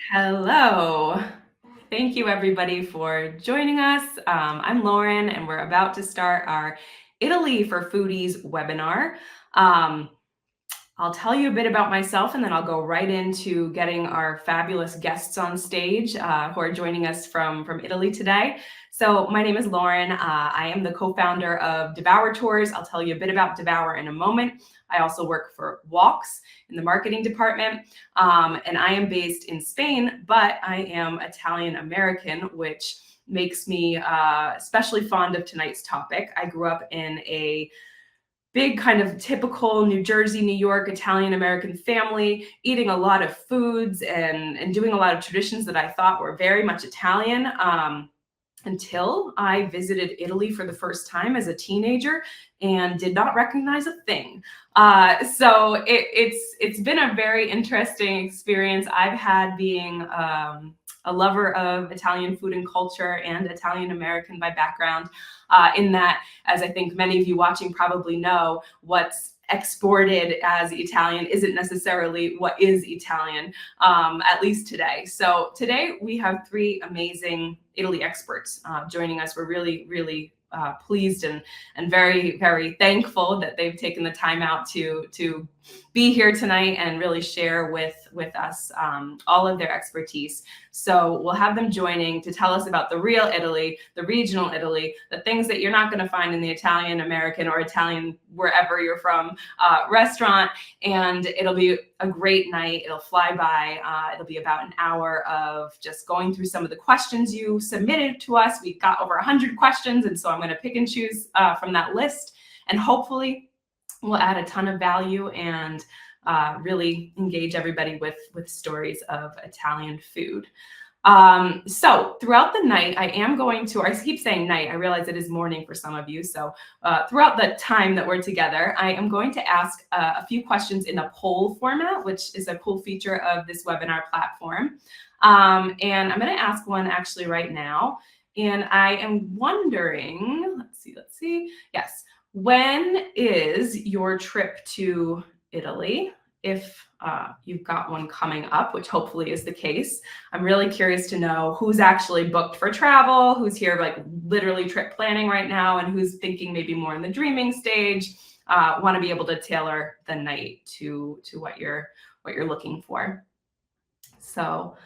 Hello. Thank you, everybody, for joining us. I'm Lauren, and we're about to start our Italy for Foodies webinar. Um, I'll tell you a bit about myself, and then I'll go right into getting our fabulous guests on stage who are joining us from Italy today. So my name is Lauren. I am the co-founder of Devour Tours. I'll tell you a bit about Devour in a moment. I also work for Walks in the marketing department, and I am based in Spain, but I am Italian-American, which makes me especially fond of tonight's topic. I grew up in a big kind of typical New Jersey, New York, Italian-American family, eating a lot of foods and doing a lot of traditions that I thought were very much Italian. Until I visited Italy for the first time as a teenager and did not recognize a thing. So it's been a very interesting experience I've had being a lover of Italian food and culture and Italian American by background, in that, as I think many of you watching probably know, what's exported as Italian isn't necessarily what is Italian, at least today. So today we have three amazing Italy experts joining us. We're really pleased and very, very thankful that they've taken the time out to be here tonight and really share with us all of their expertise. So we'll have them joining to tell us about the real Italy, the regional Italy, the things that you're not going to find in the Italian American or Italian wherever you're from restaurant. And it'll be a great night. It'll fly by. It'll be about an hour of just going through some of the questions you submitted to us. We've got over 100 questions, and so I'm going to pick and choose from that list, and hopefully we'll add a ton of value and really engage everybody with stories of Italian food. So throughout the night, I am going to, I keep saying night, I realize it is morning for some of you. So throughout the time that we're together, I am going to ask a few questions in a poll format, which is a cool feature of this webinar platform. And I'm going to ask one actually right now. And I am wondering, let's see. Yes. When is your trip to Italy? If you've got one coming up, which hopefully is the case. I'm really curious to know who's actually booked for travel, who's here like literally trip planning right now, and who's thinking maybe more in the dreaming stage. Want to be able to tailor the night to what you're looking for. So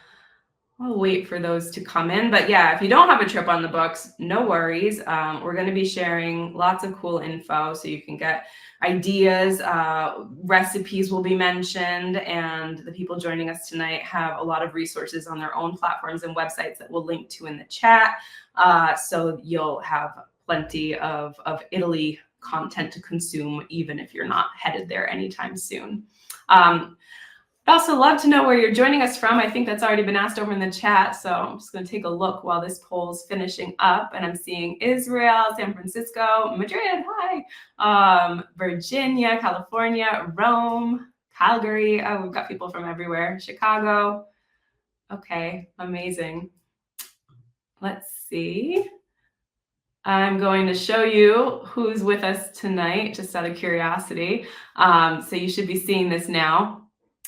I'll wait for those to come in. But yeah, if you don't have a trip on the books, no worries. We're going to be sharing lots of cool info so you can get ideas. Recipes will be mentioned, and the people joining us tonight have a lot of resources on their own platforms and websites that we'll link to in the chat. So you'll have plenty of Italy content to consume, even if you're not headed there anytime soon. I'd also love to know where you're joining us from. I think that's already been asked over in the chat, so I'm just going to take a look while this poll's finishing up. And I'm seeing Israel, San Francisco, Madrid, hi, Virginia, California, Rome, Calgary. Oh, we've got people from everywhere. Chicago. Okay, amazing. Let's see. I'm going to show you who's with us tonight, just out of curiosity. So you should be seeing this now.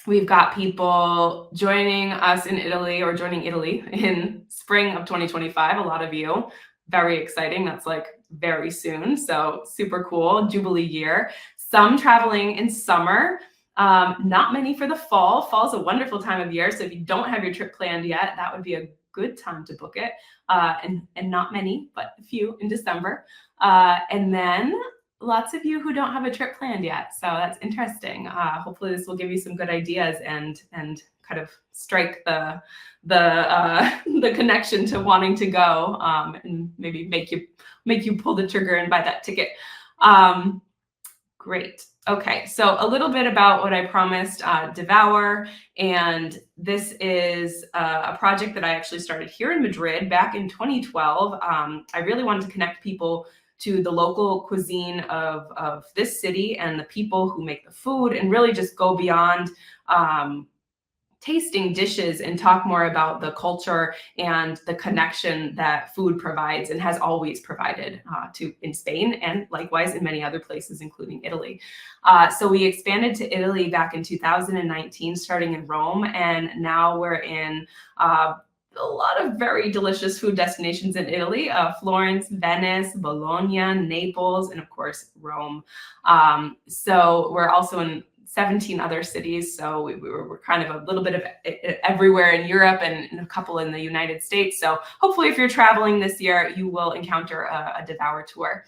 We've got people joining us in Italy or joining Italy in spring of 2025. A lot of you, very exciting. That's like very soon. So super cool, Jubilee year. Some traveling in summer, not many for the fall. Fall's a wonderful time of year. So if you don't have your trip planned yet, that would be a good time to book it. And not many, but a few in December. And then lots of you who don't have a trip planned yet. So that's interesting. Hopefully this will give you some good ideas and kind of strike the connection to wanting to go, and maybe make you pull the trigger and buy that ticket. Great. Okay, so a little bit about what I promised, Devour, and this is a project that I actually started here in Madrid back in 2012. I really wanted to connect people to the local cuisine of this city and the people who make the food, and really just go beyond tasting dishes and talk more about the culture and the connection that food provides and has always provided in Spain and likewise in many other places, including Italy. So we expanded to Italy back in 2019, starting in Rome, and now we're in a lot of very delicious food destinations in Italy: Florence, Venice, Bologna, Naples, and of course, Rome. So we're also in 17 other cities. So we're kind of a little bit of everywhere in Europe and a couple in the United States. So hopefully if you're traveling this year, you will encounter a Devour tour.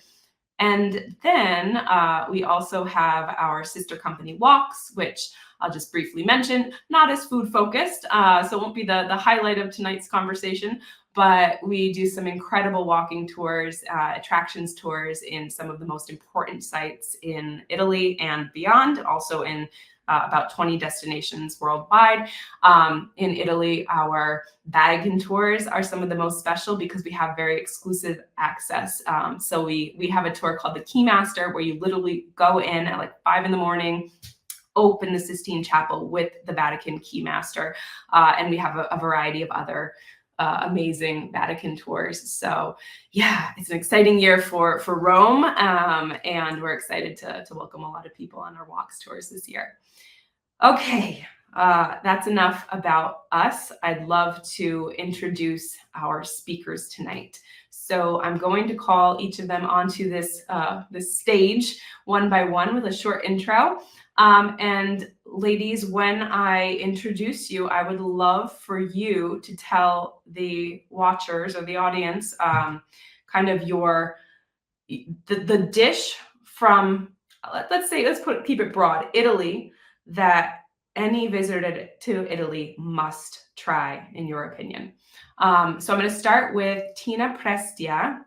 And then we also have our sister company Walks, which I'll just briefly mention, not as food focused, so it won't be the highlight of tonight's conversation, but we do some incredible walking tours, attractions tours in some of the most important sites in Italy and beyond, also in about 20 destinations worldwide. In Italy, our Vatican tours are some of the most special because we have very exclusive access. So we have a tour called the Keymaster, where you literally go in at like 5 a.m, open the Sistine Chapel with the Vatican Keymaster, and we have a variety of other amazing Vatican tours. So yeah, it's an exciting year for Rome, and we're excited to welcome a lot of people on our Walks tours this year. Okay, that's enough about us. I'd love to introduce our speakers tonight. So I'm going to call each of them onto this stage one by one with a short intro. And ladies, when I introduce you, I would love for you to tell the watchers or the audience kind of the dish from, keep it broad, Italy, that any visitor to Italy must try, in your opinion. So I'm going to start with Tina Prestia,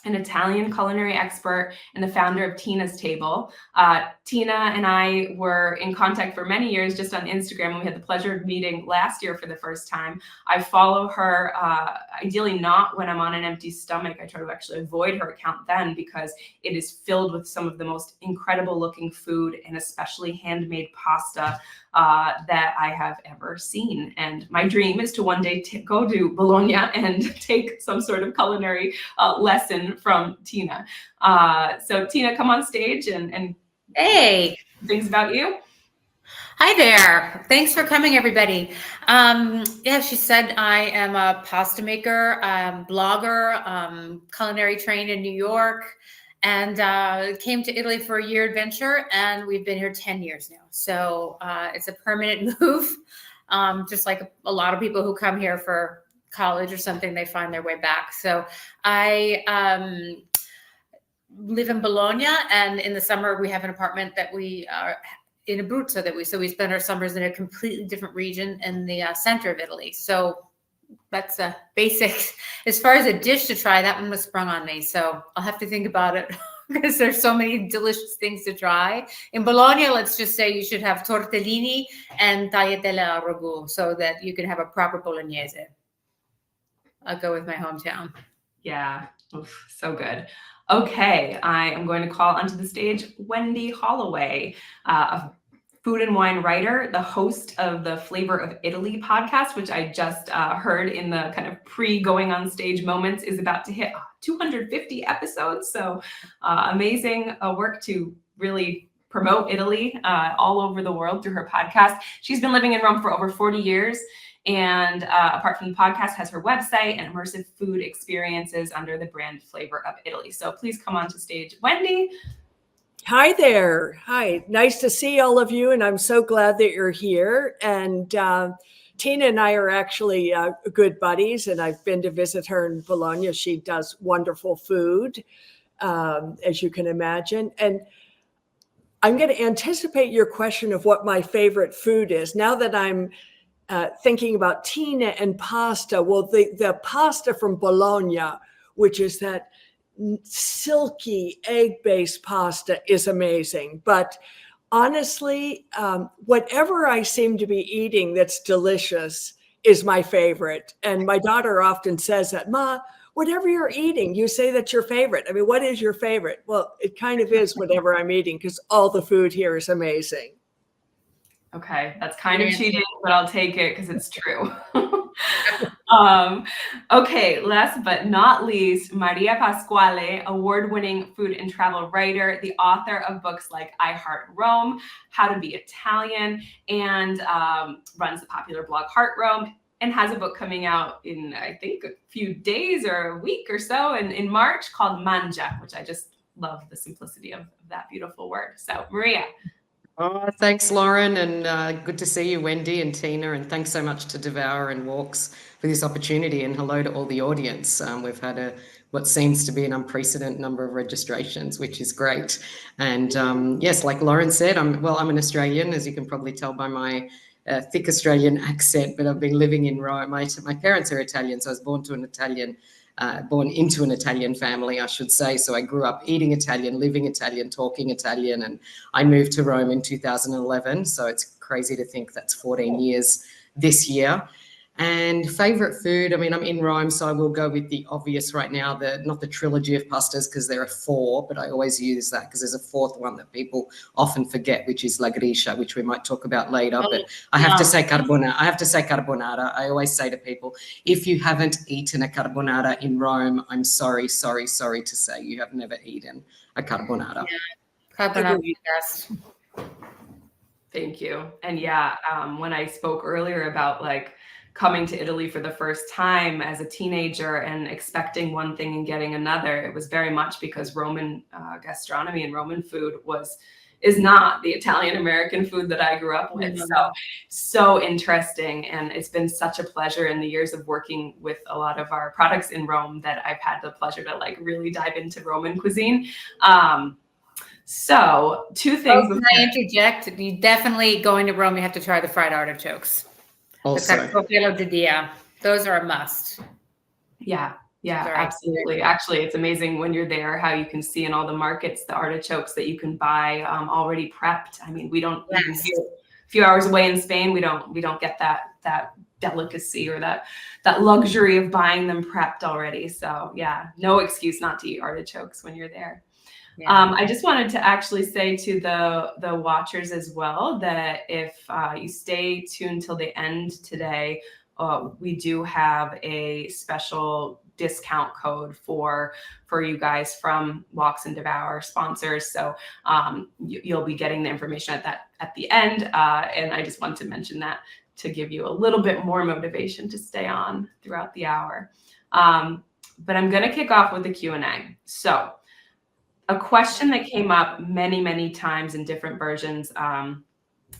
an Italian culinary expert and the founder of Tina's Table. Tina and I were in contact for many years just on Instagram, and we had the pleasure of meeting last year for the first time. I follow her, ideally not when I'm on an empty stomach. I try to actually avoid her account then because it is filled with some of the most incredible looking food and especially handmade pasta that I have ever seen. And my dream is to one day go to Bologna and take some sort of culinary lesson from Tina. So Tina, come on stage and hey, things about you. Hi there. Thanks for coming, everybody. Yeah, she said I am a pasta maker, blogger, culinary trained in New York, and came to Italy for a year adventure, and we've been here 10 years now. So it's a permanent move. Just like a lot of people who come here for college or something, they find their way back. So I live in Bologna, and in the summer we have an apartment that we are in Abruzzo so we spend our summers in a completely different region in the center of Italy. So that's a basic. As far as a dish to try, that one was sprung on me, so I'll have to think about it because there's so many delicious things to try. In Bologna, let's just say you should have tortellini and tagliatelle ragu so that you can have a proper Bolognese. I'll go with my hometown. Yeah, oof, so good. Okay, I am going to call onto the stage Wendy Holloway, a food and wine writer, the host of the Flavor of Italy podcast, which I just heard in the kind of pre-going on stage moments is about to hit 250 episodes. So amazing work to really promote Italy all over the world through her podcast. She's been living in Rome for over 40 years. And apart from the podcast, has her website and immersive food experiences under the brand Flavor of Italy. So please come on to stage, Wendy. Hi there. Hi. Nice to see all of you. And I'm so glad that you're here. And Tina and I are actually good buddies. And I've been to visit her in Bologna. She does wonderful food, as you can imagine. And I'm going to anticipate your question of what my favorite food is. Now that I'm thinking about Tina and pasta, well, the pasta from Bologna, which is that silky egg-based pasta, is amazing. But honestly, whatever I seem to be eating that's delicious is my favorite. And my daughter often says that, Ma, whatever you're eating, you say that's your favorite. I mean, what is your favorite? Well, it kind of is whatever I'm eating because all the food here is amazing. Okay, that's kind of Yes. cheating, but I'll take it because it's true. Okay, last but not least, Maria Pasquale, award-winning food and travel writer, the author of books like I Heart Rome, How to Be Italian, and runs the popular blog Heart Rome, and has a book coming out in, I think, a few days or a week or so in March called Mangia, which I just love the simplicity of that beautiful word. So, Maria. Oh, thanks, Lauren, and good to see you, Wendy and Tina, and thanks so much to Devour and Walks for this opportunity, and hello to all the audience. We've had what seems to be an unprecedented number of registrations, which is great. And yes, like Lauren said, I'm an Australian, as you can probably tell by my thick Australian accent, but I've been living in Rome. My parents are Italian, so I was born into an Italian family, I should say. So I grew up eating Italian, living Italian, talking Italian, and I moved to Rome in 2011. So it's crazy to think that's 14 years this year. And favorite food, I mean, I'm in Rome, so I will go with the obvious right now, not the trilogy of pastas, because there are 4, but I always use that because there's a 4th one that people often forget, which is la grisha, which we might talk about later. But I have to say carbonara. I always say to people, if you haven't eaten a carbonara in Rome, I'm sorry to say you have never eaten a carbonara. Yeah. Carbonara is the best. Thank you. And yeah, when I spoke earlier about like coming to Italy for the first time as a teenager and expecting one thing and getting another, it was very much because Roman gastronomy and Roman food is not the Italian American food that I grew up with. So interesting. And it's been such a pleasure in the years of working with a lot of our products in Rome that I've had the pleasure to like really dive into Roman cuisine. So 2 things. Can I interject? You definitely, going to Rome, you have to try the fried artichokes. Also, The carpofilo di dia. Those are a must. Yeah, Sorry. absolutely. Actually, it's amazing when you're there how you can see in all the markets the artichokes that you can buy already prepped. I mean, we don't even here, a few hours away in Spain, we don't get that delicacy or that luxury of buying them prepped already. So yeah, no excuse not to eat artichokes when you're there. Yeah. I just wanted to actually say to the watchers as well that if you stay tuned till the end today, we do have a special discount code for you guys from Walks and Devour sponsors. So you'll be getting the information at the end. And I just want to mention that to give you a little bit more motivation to stay on throughout the hour. But I'm going to kick off with the Q&A. So a question that came up many, many times in different versions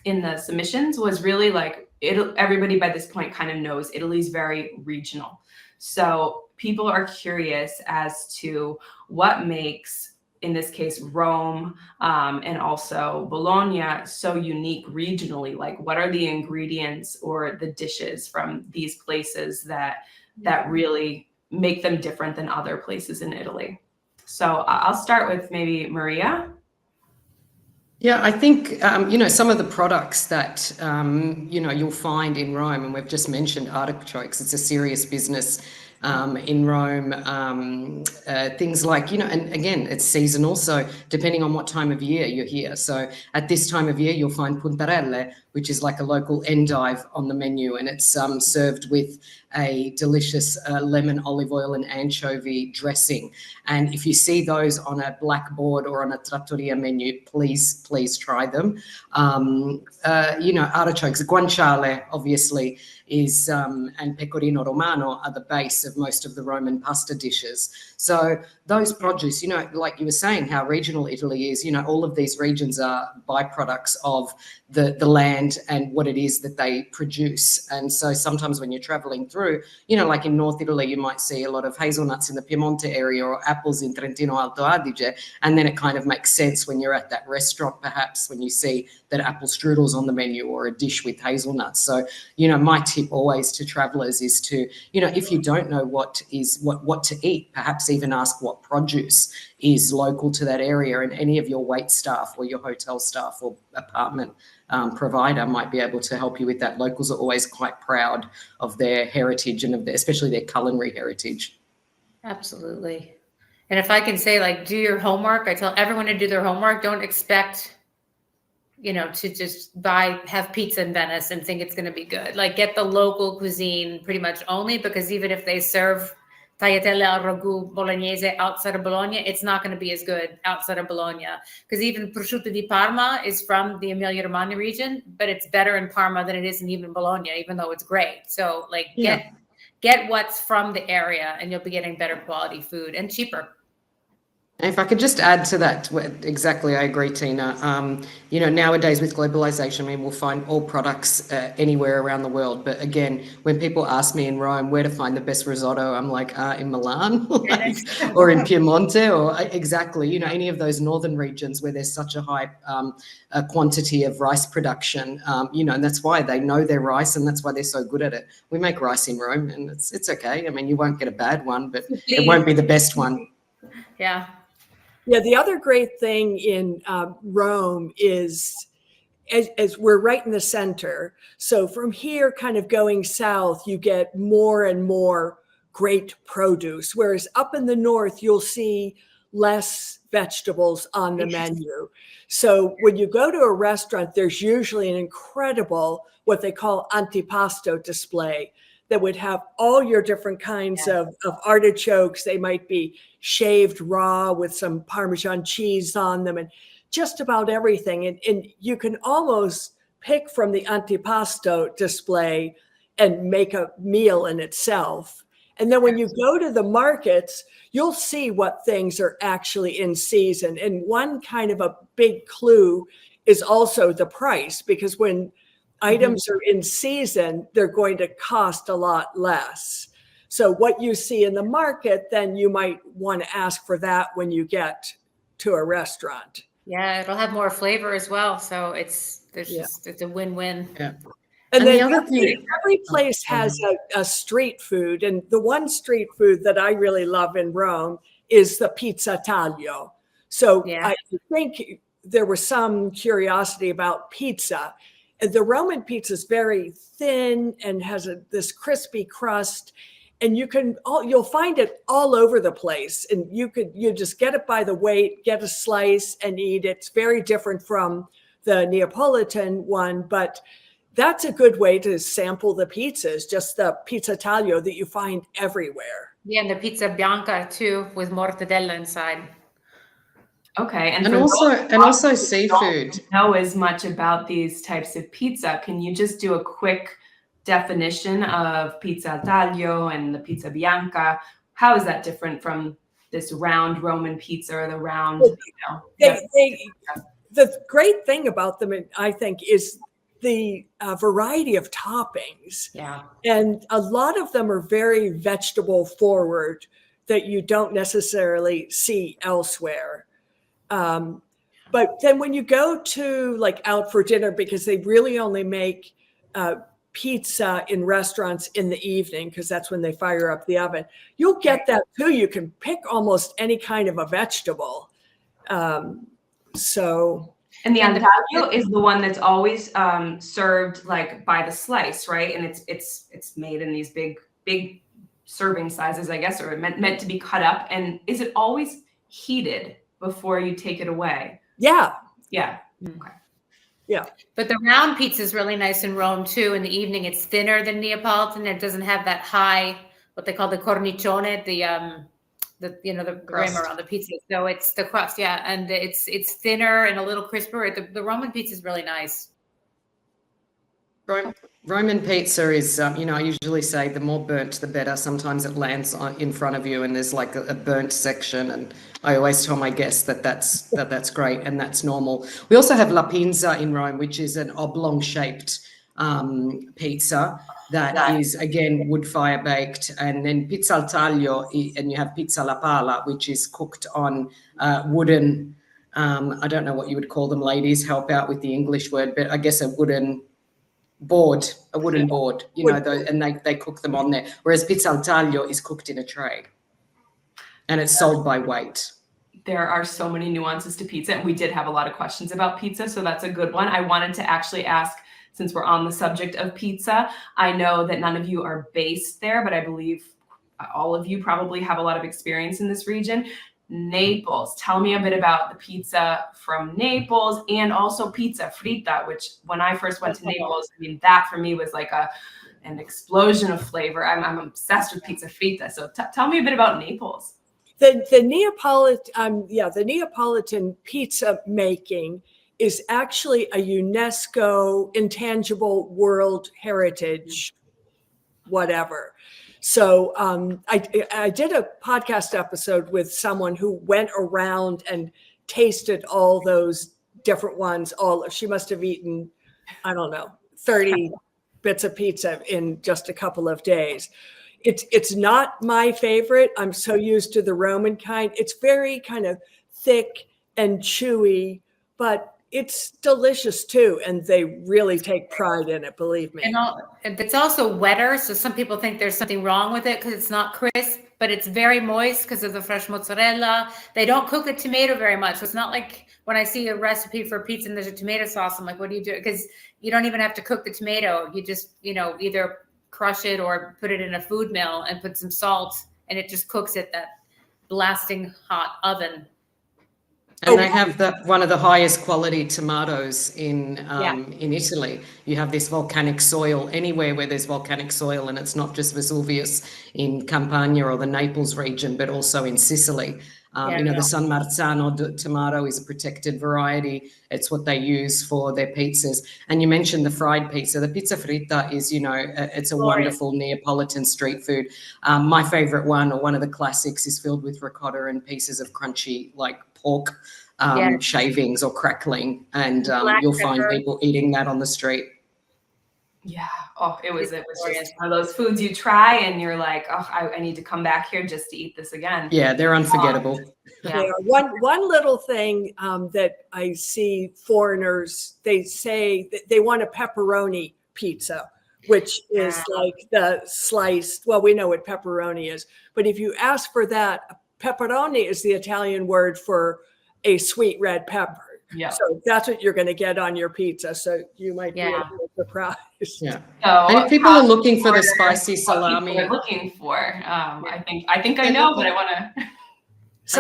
in the submissions was really like, everybody by this point kind of knows Italy's very regional. So people are curious as to what makes, in this case, Rome and also Bologna so unique regionally. Like, what are the ingredients or the dishes from these places that really make them different than other places in Italy? So I'll start with maybe Maria. Yeah, I think, some of the products that, you'll find in Rome, and we've just mentioned artichokes, it's a serious business in Rome. Things like, and again, it's seasonal. So depending on what time of year you're here. So at this time of year, you'll find puntarelle, which is like a local endive on the menu. And it's served with a delicious lemon, olive oil and anchovy dressing. And if you see those on a blackboard or on a trattoria menu, please try them. Artichokes, guanciale, obviously, is and pecorino romano are the base of most of the Roman pasta dishes. So those produce, like you were saying, how regional Italy is, all of these regions are byproducts of the land and what it is that they produce. And so sometimes when you're traveling through, like in North Italy, you might see a lot of hazelnuts in the Piemonte area or apples in Trentino Alto Adige. And then it kind of makes sense when you're at that restaurant, perhaps, when you see that apple strudel's on the menu or a dish with hazelnuts. So, my tip always to travelers is to, if you don't know what to eat, perhaps even ask what produce is local to that area, and any of your wait staff or your hotel staff or apartment provider might be able to help you with that. Locals are always quite proud of their heritage and especially their culinary heritage. Absolutely. And if I can say, like, do your homework, I tell everyone to do their homework. Don't expect to just have pizza in Venice and think it's going to be good. Like, get the local cuisine pretty much only, because even if they serve tagliatelle al ragù bolognese outside of Bologna, it's not going to be as good outside of Bologna, because even prosciutto di Parma is from the Emilia-Romagna region, but it's better in Parma than it is in even Bologna, even though it's great. So like, get what's from the area, and you'll be getting better quality food and cheaper. If I could just add to that, exactly, I agree, Tina. Nowadays with globalization, we'll find all products anywhere around the world. But again, when people ask me in Rome where to find the best risotto, I'm like, in Milan, or in Piemonte, or exactly, any of those northern regions where there's such a high quantity of rice production, and that's why they know their rice, and that's why they're so good at it. We make rice in Rome, and it's okay. I mean, you won't get a bad one, but it won't be the best one. Yeah. Yeah, the other great thing in Rome is, as we're right in the center, so from here kind of going south, you get more and more great produce, whereas up in the north, you'll see less vegetables on the menu. So when you go to a restaurant, there's usually an incredible, what they call antipasto display, that would have all your different kinds of artichokes. They might be shaved raw with some Parmesan cheese on them, and just about everything. And you can almost pick from the antipasto display and make a meal in itself. And then when you go to the markets, you'll see what things are actually in season. And one kind of a big clue is also the price, because when items are in season, they're going to cost a lot less. So what you see in the market, then you might want to ask for that when you get to a restaurant. Yeah, it'll have more flavor as well. So it's a win-win. Yeah. And then the other thing, every place has a street food. And the one street food that I really love in Rome is the pizza taglio. So I think there was some curiosity about pizza. The Roman pizza is very thin and has this crispy crust, and you'll find it all over the place. And you just get it by the weight, get a slice and eat it. It's very different from the Neapolitan one, but that's a good way to sample the pizzas, just the pizza taglio that you find everywhere. Yeah, and the pizza bianca too, with mortadella inside. Okay, and also seafood. Don't know as much about these types of pizza. Can you just do a quick definition of pizza taglio and the pizza bianca? How is that different from this round Roman pizza or the round? The great thing about them, I think, is the variety of toppings. Yeah, and a lot of them are very vegetable forward that you don't necessarily see elsewhere. But then when you go to like out for dinner, because they really only make pizza in restaurants in the evening, because that's when they fire up the oven, you'll get that too. You can pick almost any kind of a vegetable. And the antaglio is the one that's always served like by the slice, right? And it's made in these big serving sizes, I guess, or meant to be cut up. And is it always heated before you take it away? Yeah. Okay. Yeah. But the round pizza is really nice in Rome too. In the evening, it's thinner than Neapolitan. It doesn't have that high, what they call the cornicione, the rim around the pizza. So it's the crust, and it's thinner and a little crisper. The Roman pizza is really nice. Roman pizza is, I usually say the more burnt, the better. Sometimes it lands in front of you and there's like a burnt section. And I always tell my guests that's great and that's normal. We also have la pinza in Rome, which is an oblong-shaped pizza that is, again, wood fire baked. And then pizza al taglio, and you have pizza alla pala, which is cooked on wooden, I don't know what you would call them, ladies, help out with the English word, but I guess a wooden board, and they cook them on there. Whereas pizza al taglio is cooked in a tray and it's sold by weight. There are so many nuances to pizza, and we did have a lot of questions about pizza, so that's a good one. I wanted to actually ask, since we're on the subject of pizza, I know that none of you are based there, but I believe all of you probably have a lot of experience in this region. Naples. Tell me a bit about the pizza from Naples and also pizza fritta, which when I first went to Naples, I mean, that for me was like an explosion of flavor. I'm obsessed with pizza fritta. So tell me a bit about Naples. The Neapolitan pizza making is actually a UNESCO intangible world heritage, whatever. So I did a podcast episode with someone who went around and tasted all those different ones. She must have eaten, I don't know, 30 bits of pizza in just a couple of days. It's not my favorite. I'm so used to the Roman kind. It's very kind of thick and chewy, but it's delicious too. And they really take pride in it, believe me. And it's also wetter. So some people think there's something wrong with it because it's not crisp, but it's very moist because of the fresh mozzarella. They don't cook the tomato very much. So it's not like when I see a recipe for pizza and there's a tomato sauce, I'm like, what do you do? Because you don't even have to cook the tomato. You just, either crush it or put it in a food mill and put some salt, and it just cooks at that blasting hot oven. And they have one of the highest quality tomatoes in Italy. You have this volcanic soil anywhere where there's volcanic soil, and it's not just Vesuvius in Campania or the Naples region, but also in Sicily. The San Marzano tomato is a protected variety. It's what they use for their pizzas. And you mentioned the fried pizza. The pizza fritta is, it's a wonderful Neapolitan street food. My favorite one, or one of the classics, is filled with ricotta and pieces of crunchy, like pork shavings or crackling. And you'll find people eating that on the street. Yeah. Oh, it was just one of those foods you try and you're like, oh, I need to come back here just to eat this again. Yeah, they're unforgettable. One little thing that I see foreigners, they say that they want a pepperoni pizza, which is like the sliced, well, we know what pepperoni is, but if you ask for that, pepperoni is the Italian word for a sweet red pepper. Yeah. So that's what you're going to get on your pizza. So you might be a little surprised. Yeah. And if people are looking for the spicy salami, they're looking for. I think I know, but I want to.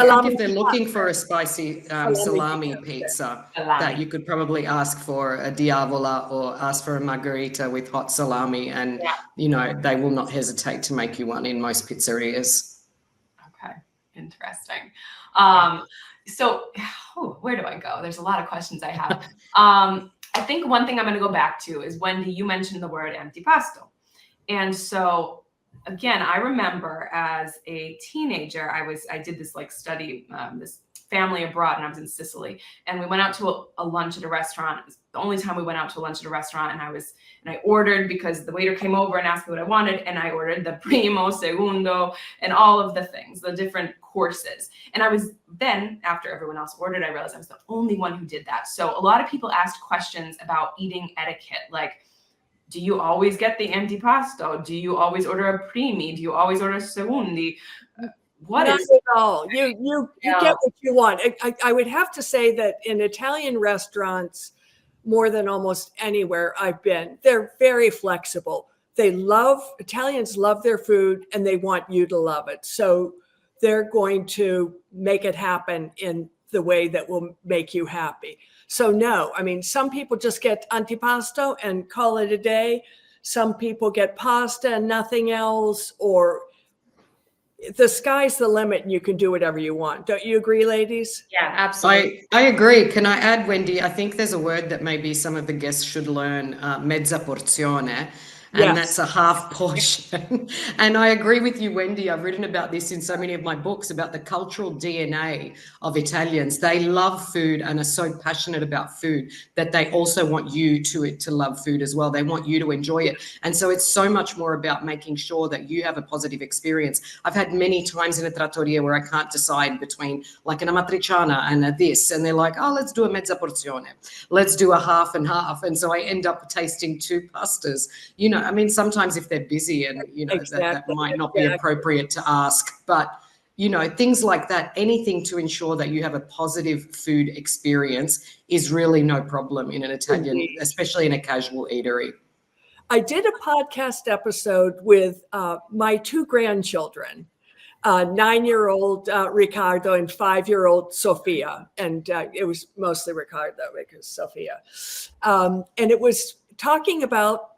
I think if they're looking for a spicy salami pizza, that you could probably ask for a diavola or ask for a margherita with hot salami, and they will not hesitate to make you one in most pizzerias. Okay, interesting. So where do I go? There's a lot of questions I have. I think one thing I'm going to go back to is, Wendy, you mentioned the word antipasto. And so again, I remember as a teenager, I did this study, this family abroad, and I was in Sicily, and we went out to a lunch at a restaurant. It was the only time we went out to lunch at a restaurant, and I ordered, because the waiter came over and asked me what I wanted, and I ordered the primo, segundo, and all of the things, the different courses. And I was then, after everyone else ordered, I realized I was the only one who did that. So a lot of people asked questions about eating etiquette, like, do you always get the antipasto? Do you always order a primi? Do you always order secondi? Not at all. You get what you want. I would have to say that in Italian restaurants, more than almost anywhere I've been, they're very flexible. Italians love their food, and they want you to love it. So they're going to make it happen in the way that will make you happy. So no, I mean, some people just get antipasto and call it a day. Some people get pasta and nothing else, or the sky's the limit and you can do whatever you want. Don't you agree, ladies? Yeah, absolutely. I agree. Can I add, Wendy? I think there's a word that maybe some of the guests should learn, mezza porzione. And that's a half portion. And I agree with you, Wendy. I've written about this in so many of my books, about the cultural DNA of Italians. They love food and are so passionate about food that they also want you to love food as well. They want you to enjoy it. And so it's so much more about making sure that you have a positive experience. I've had many times in a trattoria where I can't decide between like an amatriciana and a this, and they're like, oh, let's do a mezza porzione. Let's do a half and half. And so I end up tasting two pastas. I mean, sometimes if they're busy and, that might not be appropriate to ask, but, things like that, anything to ensure that you have a positive food experience is really no problem in an Italian, especially in a casual eatery. I did a podcast episode with my two grandchildren, 9-year-old Ricardo and 5-year-old Sofia. And it was mostly Ricardo because Sofia. And it was talking about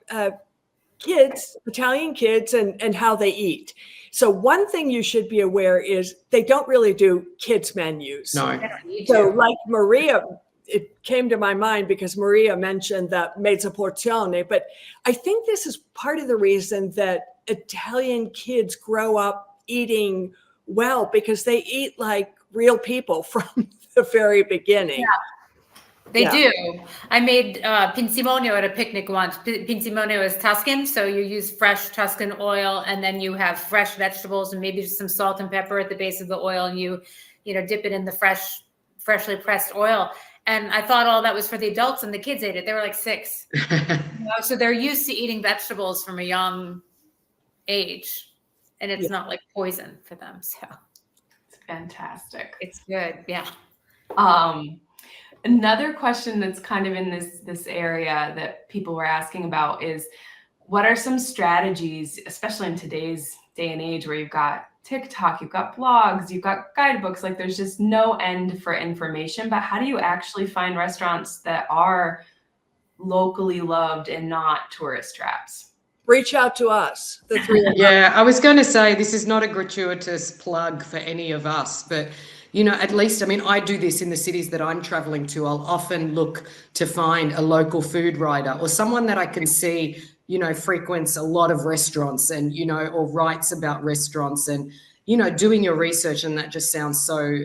kids, Italian kids, and how they eat. So one thing you should be aware is they don't really do kids menus. No. So like Maria, it came to my mind because Maria mentioned that mezza porzione, but I think this is part of the reason that Italian kids grow up eating well, because they eat like real people from the very beginning. Yeah. They do. I made pinzimonio at a picnic once. Pinzimonio is Tuscan, so you use fresh Tuscan oil, and then you have fresh vegetables and maybe just some salt and pepper at the base of the oil, and you dip it in the freshly pressed oil. And I thought all that was for the adults, and the kids ate it. They were like 6. So they're used to eating vegetables from a young age, and it's not like poison for them. So It's fantastic. it's good. Yeah. Another question that's kind of in this area that people were asking about is, what are some strategies, especially in today's day and age where you've got TikTok, you've got blogs, you've got guidebooks, like there's just no end for information, but how do you actually find restaurants that are locally loved and not tourist traps? Reach out to us, the 3 of us. Yeah, I was going to say this is not a gratuitous plug for any of us, but at least, I mean, I do this in the cities that I'm traveling to. I'll often look to find a local food writer or someone that I can see, frequents a lot of restaurants and, or writes about restaurants and, doing your research. And that just sounds so,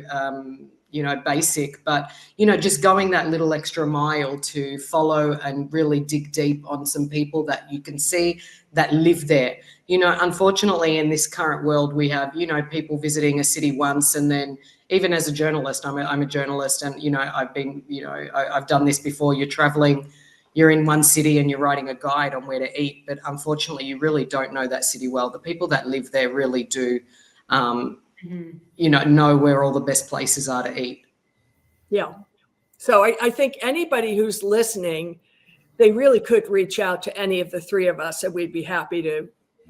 basic, but, just going that little extra mile to follow and really dig deep on some people that you can see that live there. Unfortunately, in this current world, we have, people visiting a city once, and then even as a journalist, I'm a journalist, and, I've been, I've done this before. You're traveling, you're in one city and you're writing a guide on where to eat, but unfortunately, you really don't know that city well. The people that live there really do, know where all the best places are to eat. Yeah. So I think anybody who's listening, they really could reach out to any of the 3 of us, and we'd be happy to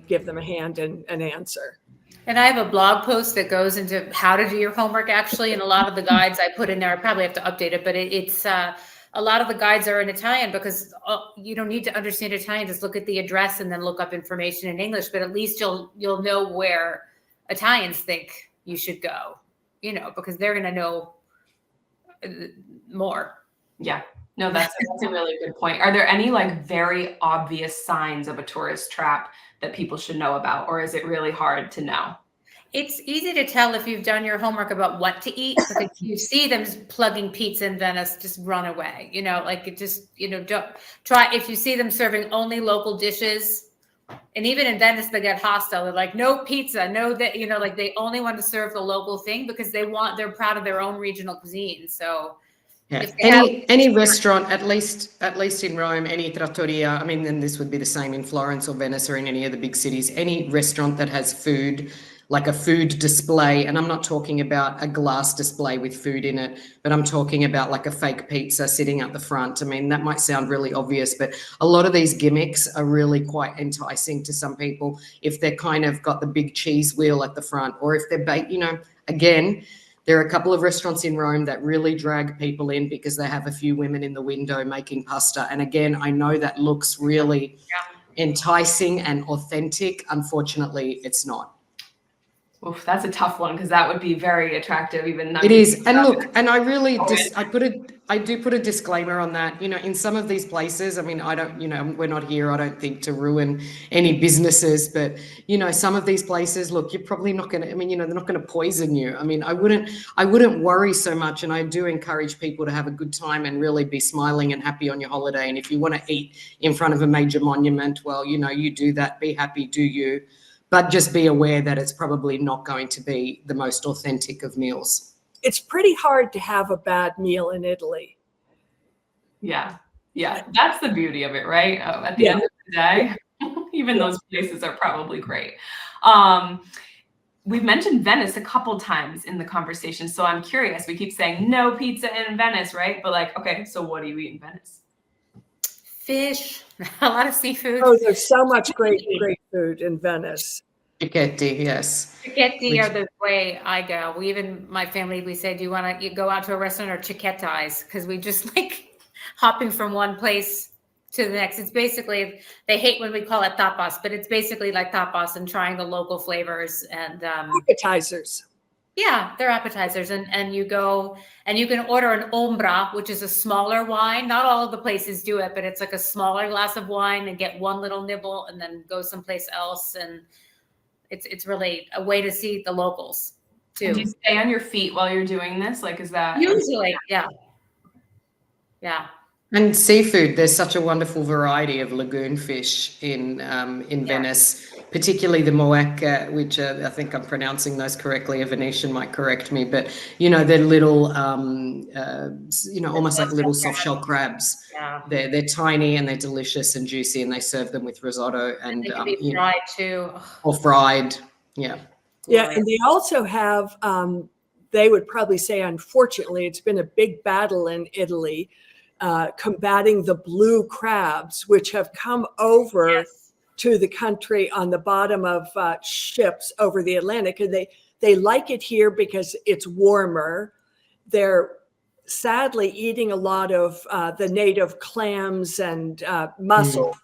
give them a hand and an answer. And I have a blog post that goes into how to do your homework, actually. And a lot of the guides I put in there, I probably have to update it, but it's a lot of the guides are in Italian, because you don't need to understand Italian. Just look at the address and then look up information in English, but at least you'll know where Italians think you should go, because they're going to know more. Yeah, no, that's a really good point. Are there any like very obvious signs of a tourist trap that people should know about, or is it really hard to know? It's easy to tell if you've done your homework about what to eat. Because if you see them plugging pizza in Venice, just run away. Don't try. If you see them serving only local dishes, and even in Venice, they get hostile. They're like, no pizza, no that. Like they only want to serve the local thing because they're proud of their own regional cuisine. So. Yeah. Any restaurant, at least in Rome, any trattoria, I mean, then this would be the same in Florence or Venice or in any of the big cities, any restaurant that has food, like a food display, and I'm not talking about a glass display with food in it, but I'm talking about like a fake pizza sitting at the front. I mean, that might sound really obvious, but a lot of these gimmicks are really quite enticing to some people if they're kind of got the big cheese wheel at the front, or if they're baked, again, there are a couple of restaurants in Rome that really drag people in because they have a few women in the window making pasta. And again, I know that looks really enticing and authentic. Unfortunately, it's not. Oof, that's a tough one, because that would be very attractive. Even it is. And look, and I really I do put a disclaimer on that. In some of these places, I mean, I don't, we're not here, I don't think, to ruin any businesses, but some of these places, look, you're probably not going to, I mean, they're not going to poison you. I mean, I wouldn't worry so much. And I do encourage people to have a good time and really be smiling and happy on your holiday. And if you want to eat in front of a major monument, well, you do that, be happy, do you. But just be aware that it's probably not going to be the most authentic of meals. It's pretty hard to have a bad meal in Italy. Yeah. That's the beauty of it, right? At the end of the day, even those places are probably great. We've mentioned Venice a couple times in the conversation, so I'm curious. We keep saying no pizza in Venice, right? But like, okay, so what do you eat in Venice? Fish, a lot of seafood. Oh, there's so much great food in Venice. Etiquette, yes. Spaghetti Which, are the way I go. We even, my family, we say, do you want to go out to a restaurant or chiquettize? Because we just like hopping from one place to the next. It's basically, they hate when we call it tapas, but it's basically like tapas and trying the local flavors. And Appetizers. yeah, they're appetizers. And you go and you can order an ombra, which is a smaller wine. Not all of the places do it, but it's like a smaller glass of wine and get one little nibble and then go someplace else. And it's really a way to see the locals too. And do you stay on your feet while you're doing this? Like, is that Usually, yeah. and seafood, there's such a wonderful variety of lagoon fish in Venice, particularly the moecca, which I think I'm pronouncing those correctly. A Venetian might correct me, but they're little, almost like little soft shell crabs. Yeah. They're tiny and they're delicious and juicy, and they serve them with risotto and they can be fried too. or fried. Yeah. Yeah, and they also have, they would probably say, unfortunately, it's been a big battle in Italy, combating the blue crabs, which have come over to the country on the bottom of ships over the Atlantic. And they like it here because it's warmer. They're sadly eating a lot of the native clams and mussel.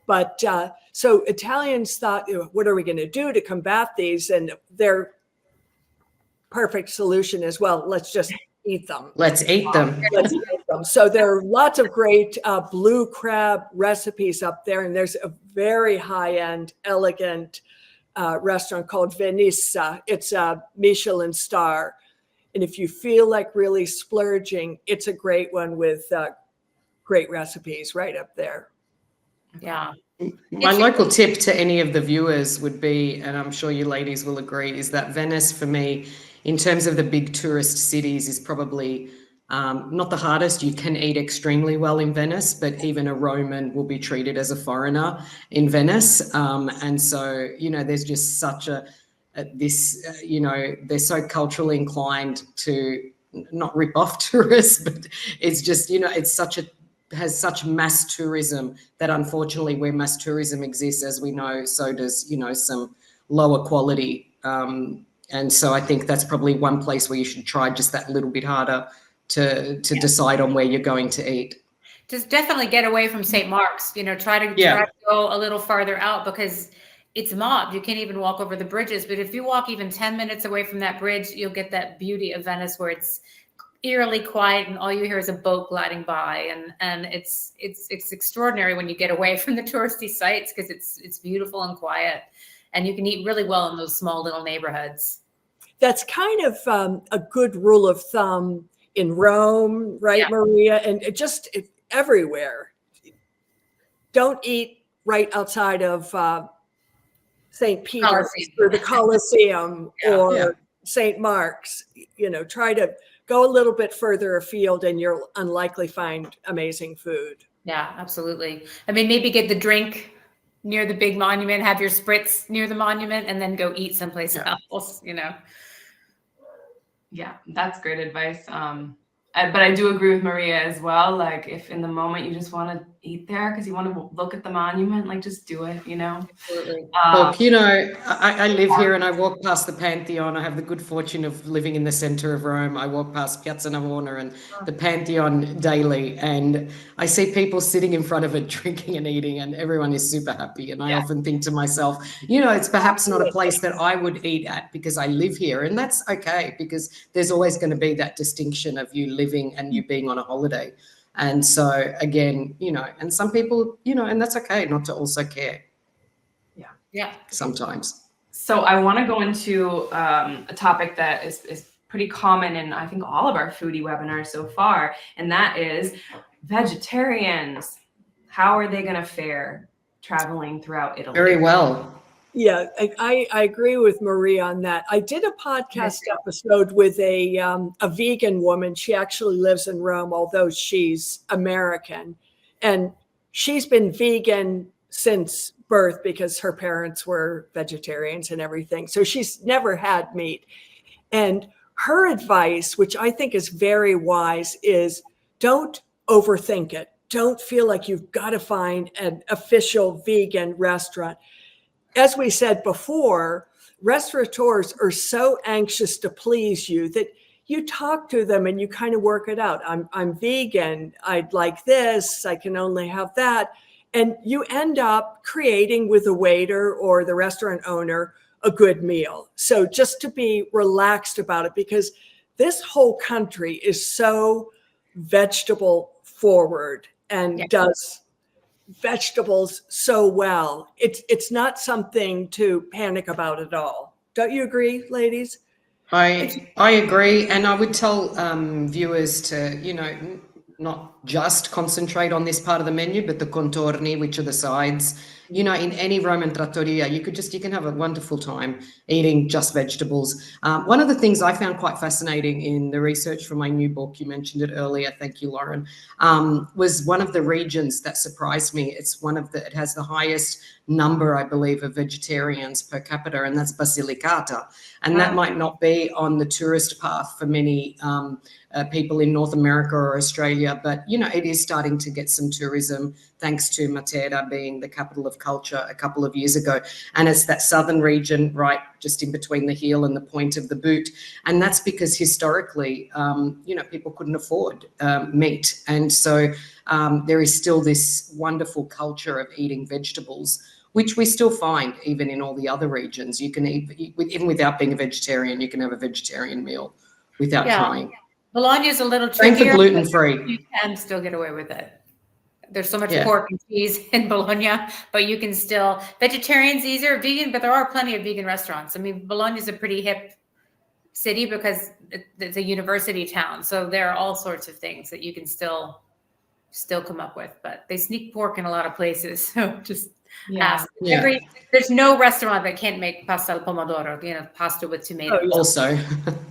But so Italians thought, what are we going to do to combat these? And their perfect solution is, well, let's just eat them. Let's eat them. Let's eat them. So there are lots of great blue crab recipes up there. And there's a very high-end, elegant restaurant called Venissa. It's a Michelin star. And if you feel like really splurging, it's a great one with great recipes right up there. Yeah. My local tip to any of the viewers would be, and I'm sure you ladies will agree, is that Venice, for me, in terms of the big tourist cities, is probably not the hardest. You can eat extremely well in Venice, but even a Roman will be treated as a foreigner in Venice. And so, there's just such they're so culturally inclined to not rip off tourists, but it's just, has such mass tourism that unfortunately where mass tourism exists, as we know, so does, some lower quality. And so I think that's probably one place where you should try just that little bit harder to decide on where you're going to eat. Just definitely get away from St. Mark's, try to go a little farther out because it's mobbed. You can't even walk over the bridges. But if you walk even 10 minutes away from that bridge, you'll get that beauty of Venice where it's eerily quiet and all you hear is a boat gliding by. And it's extraordinary when you get away from the touristy sites because it's beautiful and quiet. And you can eat really well in those small little neighborhoods. That's kind of a good rule of thumb in Rome, right, yeah. Maria? And just everywhere. Don't eat right outside of St. Peter's or the Colosseum or St. Mark's. Try to go a little bit further afield and you'll unlikely find amazing food. Yeah, absolutely. I mean, maybe get the drink near the big monument, have your spritz near the monument, and then go eat someplace else, Yeah, that's great advice. But I do agree with Maria as well. Like if in the moment you just want to eat there because you want to look at the monument, like just do it, Absolutely. Look, I live here and I walk past the Pantheon. I have the good fortune of living in the center of Rome. I walk past Piazza Navona and the Pantheon daily, and I see people sitting in front of it, drinking and eating, and everyone is super happy. And I often think to myself, it's perhaps not a place that I would eat at because I live here, and that's okay because there's always going to be that distinction of you living and you being on a holiday. And so again, and some people, and that's okay not to also care. Yeah. Sometimes. So I want to go into a topic that is pretty common in, I think, all of our foodie webinars so far, and that is vegetarians. How are they going to fare traveling throughout Italy? Very well. Yeah, I agree with Maria on that. I did a podcast episode with a vegan woman. She actually lives in Rome, although she's American. And she's been vegan since birth because her parents were vegetarians and everything. So she's never had meat. And her advice, which I think is very wise, is don't overthink it. Don't feel like you've got to find an official vegan restaurant. as we said before, restaurateurs are so anxious to please you that you talk to them and you kind of work it out. I'm vegan. I'd like this. I can only have that. And you end up creating with the waiter or the restaurant owner a good meal. So just to be relaxed about it, because this whole country is so vegetable forward and does vegetables so well. It's not something to panic about at all. Don't you agree, ladies? I agree, and I would tell viewers to, you know, not just concentrate on this part of the menu, but the contorni, which are the sides. You know, in any Roman trattoria, you can have a wonderful time eating just vegetables. One of the things I found quite fascinating in the research for my new book, you mentioned it earlier, thank you, Lauren, was one of the regions that surprised me. It has the highest number, I believe, of vegetarians per capita, and that's Basilicata. And that might not be on the tourist path for many people in North America or Australia, but, you know, it is starting to get some tourism thanks to Matera being the capital of culture a couple of years ago. And it's that southern region, right, just in between the heel and the point of the boot. And that's because historically, you know, people couldn't afford meat. And so there is still this wonderful culture of eating vegetables, which we still find even in all the other regions. You can eat, even without being a vegetarian, you can have a vegetarian meal without trying. Bologna is a little Same trickier. for gluten-free. You can still get away with it. There's so much pork and cheese in Bologna, but you can still, vegetarian's easier, vegan, but there are plenty of vegan restaurants. I mean, Bologna is a pretty hip city because it's a university town. So there are all sorts of things that you can still come up with, but they sneak pork in a lot of places. So just ask. There's no restaurant that can't make pasta al pomodoro, you know, pasta with tomatoes. Also,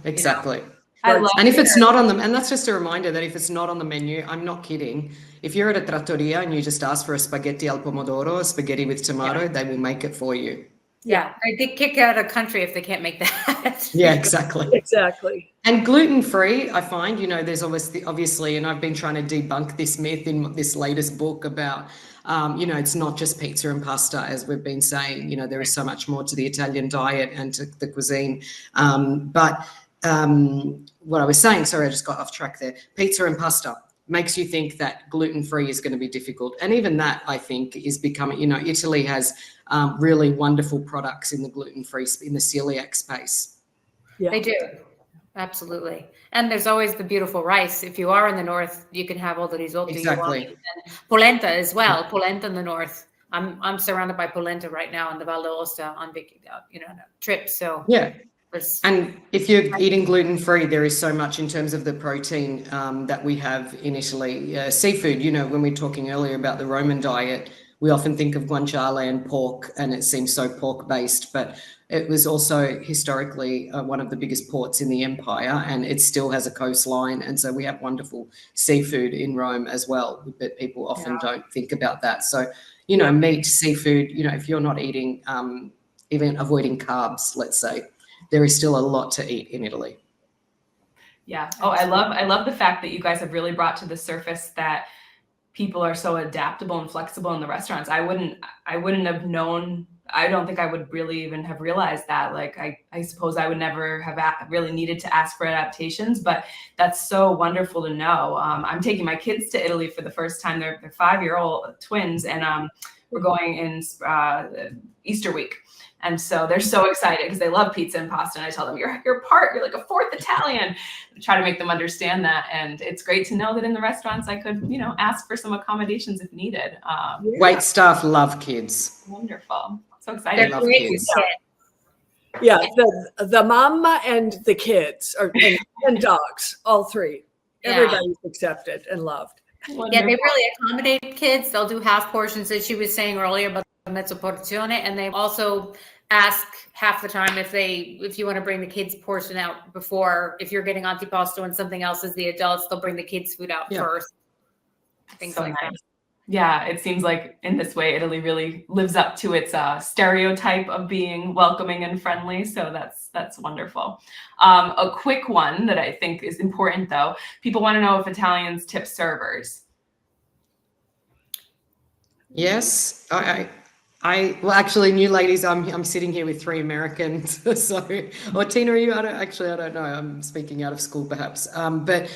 exactly. You know? I love and if it's not on them, and that's just a reminder that if it's not on the menu, I'm not kidding. If you're at a trattoria and you just ask for a spaghetti al pomodoro, a spaghetti with tomato, they will make it for you. Yeah, they kick out of the country if they can't make that. Yeah, exactly. Exactly. And gluten-free, I find, you know, there's obviously, and I've been trying to debunk this myth in this latest book about, you know, it's not just pizza and pasta, as we've been saying. You know, there is so much more to the Italian diet and to the cuisine. What I was saying, sorry, I just got off track there. Pizza and pasta makes you think that gluten-free is going to be difficult. And even that, I think, is becoming, you know, Italy has really wonderful products in the gluten-free, in the celiac space. Yeah. They do. Absolutely. And there's always the beautiful rice. If you are in the north, you can have all the risotto you want. And polenta as well. Polenta in the north. I'm surrounded by polenta right now in the Val d'Aosta on trip. So yeah. And if you're eating gluten-free, there is so much in terms of the protein that we have in Italy. Seafood, you know, when we were talking earlier about the Roman diet, we often think of guanciale and pork, and it seems so pork-based, but it was also historically one of the biggest ports in the empire, and it still has a coastline. And so we have wonderful seafood in Rome as well, but people often don't think about that. So, you know, meat, seafood, you know, if you're not eating, even avoiding carbs, let's say, there is still a lot to eat in Italy. Yeah. Oh, I love the fact that you guys have really brought to the surface that people are so adaptable and flexible in the restaurants. I wouldn't have known. I don't think I would really even have realized that. Like, I suppose I would never have really needed to ask for adaptations, but that's so wonderful to know. I'm taking my kids to Italy for the first time. They're 5-year-old twins, and we're going in Easter week. And so they're so excited because they love pizza and pasta. And I tell them, you're like a fourth Italian. I try to make them understand that. And it's great to know that in the restaurants I could, you know, ask for some accommodations if needed. Wait staff love kids. Wonderful. So excited. Love kids. Yeah, the mama and the kids and dogs, all three. Everybody's accepted and loved. Wonderful. Yeah, they really accommodate kids. They'll do half portions, as she was saying earlier about the mezzo porzione, and they also ask half the time if you want to bring the kids' portion out before, if you're getting antipasto and something else as the adults, they'll bring the kids' food out first. Things like that. Yeah, it seems like in this way, Italy really lives up to its stereotype of being welcoming and friendly. So that's wonderful. A quick one that I think is important, though. People want to know if Italians tip servers. Yes, Well, actually, new ladies, I'm sitting here with 3 Americans. So, or Tina, are you? I don't know. I'm speaking out of school, perhaps. But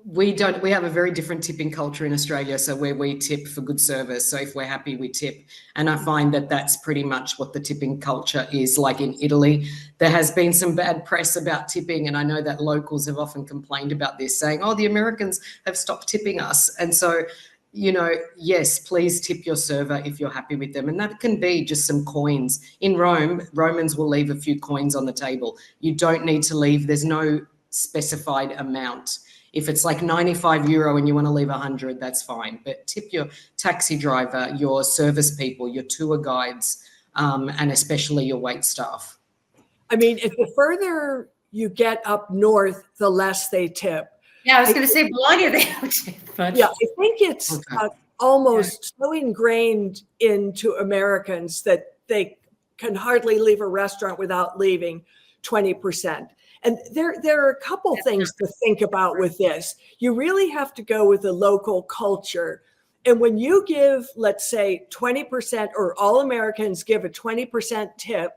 we have a very different tipping culture in Australia. So where we tip for good service. So if we're happy, we tip. And I find that that's pretty much what the tipping culture is like in Italy. There has been some bad press about tipping, and I know that locals have often complained about this, saying, "Oh, the Americans have stopped tipping us." And so, yes, please tip your server if you're happy with them. And that can be just some coins. In Rome, Romans will leave a few coins on the table. You don't need to leave. There's no specified amount. If it's like €95 and you want to leave 100, that's fine. But tip your taxi driver, your service people, your tour guides, and especially your wait staff. I mean, if the further you get up north, the less they tip. Yeah, I was going to say Bologna, they don't tip much. Yeah, I think it's almost so ingrained into Americans that they can hardly leave a restaurant without leaving 20%. And there are a couple things to think about with this. You really have to go with the local culture. And when you give, let's say, 20%, or all Americans give a 20% tip,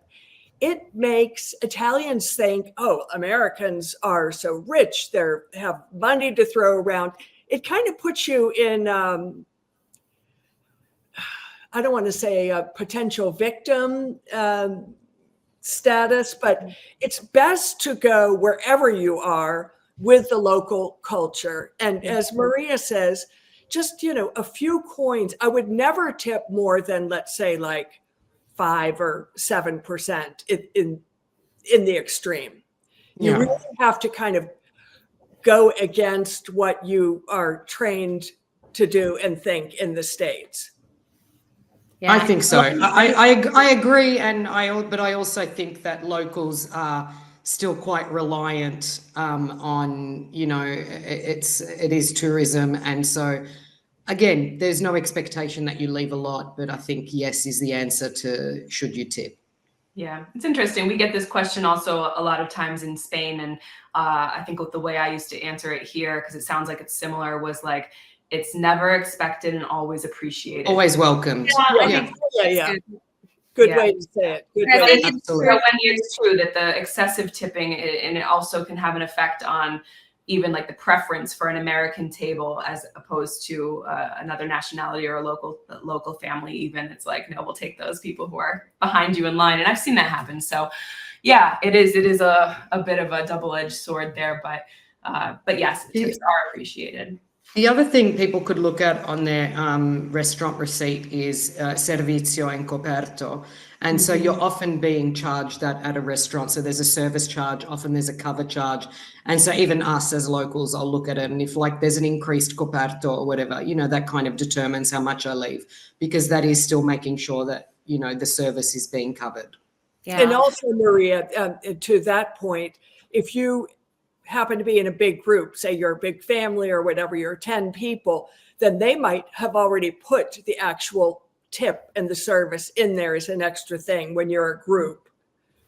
it makes Italians think, oh, Americans are so rich, they have money to throw around. It kind of puts you in, I don't want to say a potential victim status, but it's best to go wherever you are with the local culture. And as Maria says, just, a few coins. I would never tip more than, let's say, like 5 or 7% in the extreme. You really have to kind of go against what you are trained to do and think in the States. Yeah. I think so. I agree, but I also think that locals are still quite reliant on, it is tourism, and so again, there's no expectation that you leave a lot, but I think yes is the answer to should you tip. Yeah, it's interesting. We get this question also a lot of times in Spain, and I think the way I used to answer it here, because it sounds like it's similar, was like, it's never expected and always appreciated. Always welcomed. Yeah. Good way to say it. Good I way. think it's true that the excessive tipping, and it also can have an effect on even like the preference for an American table as opposed to another nationality or a local family. Even it's like, no, we'll take those people who are behind you in line, and I've seen that happen. So yeah, it is a bit of a double-edged sword there, but yes, tips are appreciated. The other thing people could look at on their restaurant receipt is servizio and coperto. And so you're often being charged that at a restaurant. So there's a service charge, often there's a cover charge. And so even us as locals, I'll look at it. And if like there's an increased coperto or whatever, that kind of determines how much I leave, because that is still making sure that, the service is being covered. Yeah. And also, Maria, to that point, if you happen to be in a big group, say you're a big family or whatever, you're 10 people, then they might have already put the actual tip and the service in there as an extra thing when you're a group.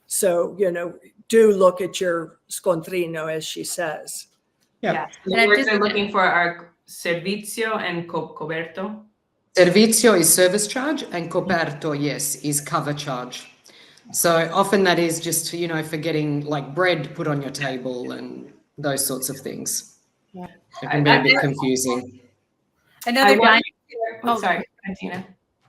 So, do look at your scontrino, as she says. Yeah. The words they're looking for are servizio and coperto. Servizio is service charge, and coperto, yes, is cover charge. So often that is just, for getting like bread put on your table and those sorts of things. Yeah. It can be a bit confusing. Another sorry, Tina.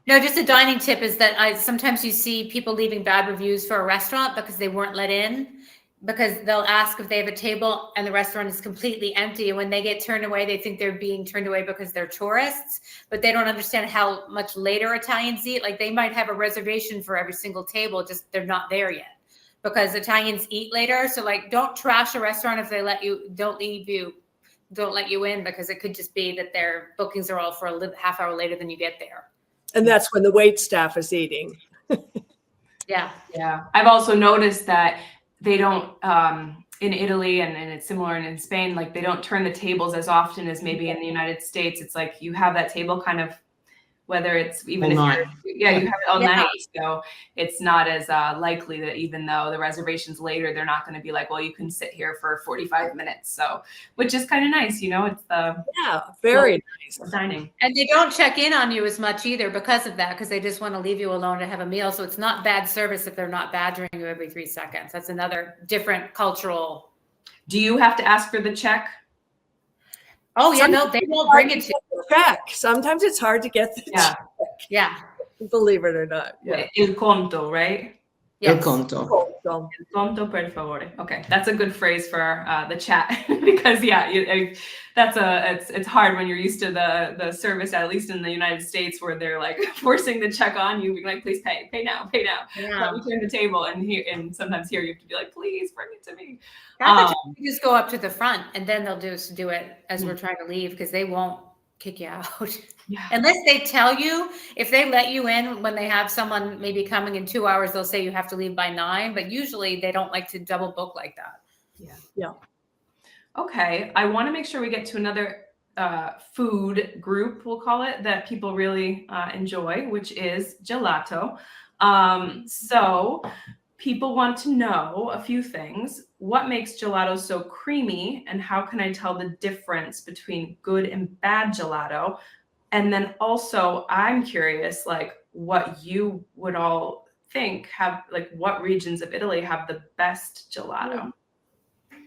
No, just a dining tip is that sometimes you see people leaving bad reviews for a restaurant because they weren't let in, because they'll ask if they have a table and the restaurant is completely empty. And when they get turned away, they think they're being turned away because they're tourists, but they don't understand how much later Italians eat. Like they might have a reservation for every single table, just they're not there yet because Italians eat later. So like, don't trash a restaurant if they don't let you in, because it could just be that their bookings are all for a half hour later than you get there. And that's when the wait staff is eating. Yeah. I've also noticed that they don't, in Italy, and it's similar in Spain, like they don't turn the tables as often as maybe in the United States. It's like you have that table kind of whether it's even All if night. you have it all Yeah. night. So it's not as likely that even though the reservation's later, they're not going to be like, well, you can sit here for 45 minutes. So, which is kind of nice, you know, it's the very nice dining. And they don't check in on you as much either because of that, because they just want to leave you alone to have a meal. So it's not bad service if they're not badgering you every 3 seconds. That's another different cultural. Do you have to ask for the check? Oh yeah, no, they won't bring it to you. check. Sometimes it's hard to get the check, Yeah. believe it or not. Yeah. Il conto, right? El Yes. conto. So, Il conto per favore. Okay, that's a good phrase for the chat because it's hard when you're used to the service, at least in the United States, where they're like forcing the check on you, being like, please pay now, Yeah. let me turn the table, and sometimes here you have to be like, please bring it to me. You just go up to the front and then they'll just do it as we're trying to leave because they won't kick you out. Yeah. Unless they tell you, if they let you in when they have someone maybe coming in 2 hours, they'll say you have to leave by 9, but usually they don't like to double book like that. Yeah. Okay, I want to make sure we get to another food group, we'll call it, that people really enjoy, which is gelato. So people want to know a few things. What makes gelato so creamy, and how can I tell the difference between good and bad gelato? And then also, I'm curious, like, what you would all think what regions of Italy have the best gelato?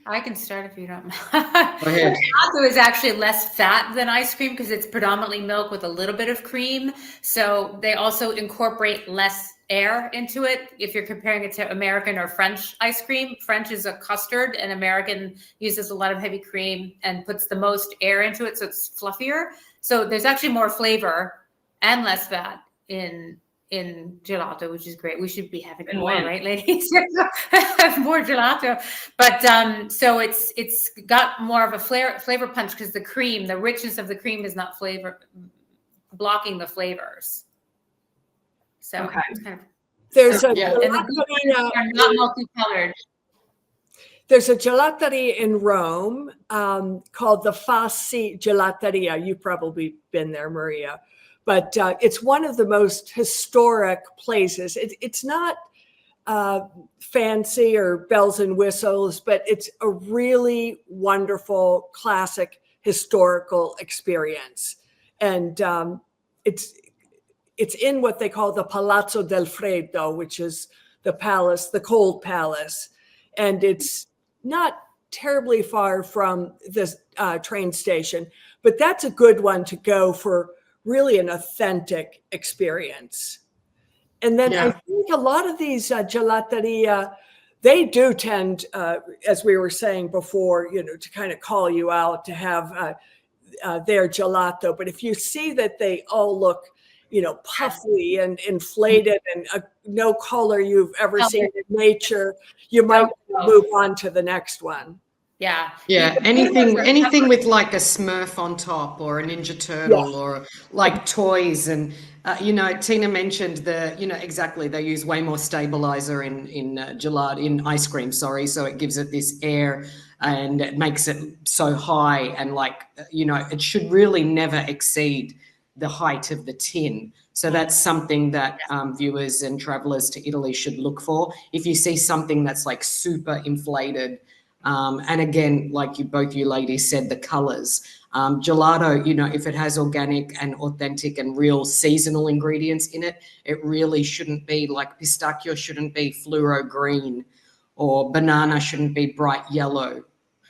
I can start if you don't mind. Go ahead. Gelato is actually less fat than ice cream because it's predominantly milk with a little bit of cream. So they also incorporate less air into it. If you're comparing it to American or French ice cream, French is a custard and American uses a lot of heavy cream and puts the most air into it. So it's fluffier. So there's actually more flavor and less fat in gelato, which is great. We should be having more, right, ladies? Have more gelato. But so it's got more of a flavor punch because the cream, the richness of the cream is not blocking the flavors. So Okay. it's kind of, There's a and the gelateria, are not multicolored. there's a gelateria in Rome called the Fassi Gelateria. You've probably been there, Maria. But it's one of the most historic places. It's not fancy or bells and whistles, but it's a really wonderful, classic, historical experience. And it's in what they call the Palazzo del Freddo, which is the palace, the cold palace. And it's not terribly far from the train station, but that's a good one to go for really an authentic experience. And then I think a lot of these gelateria, they do tend, as we were saying before, to kind of call you out to have their gelato. But if you see that they all look, puffy and inflated and no color you've ever seen in nature, you might move on to the next one. Yeah. Anything with like a Smurf on top or a Ninja Turtle or like toys. And, Tina mentioned exactly. They use way more stabilizer in gelato, in ice cream, sorry. So it gives it this air and it makes it so high. And it should really never exceed the height of the tin. So that's something that viewers and travelers to Italy should look for. If you see something that's like super inflated, and again, like both you ladies said, the colors. Gelato, if it has organic and authentic and real seasonal ingredients in it, it really shouldn't be like pistachio shouldn't be fluoro green, or banana shouldn't be bright yellow.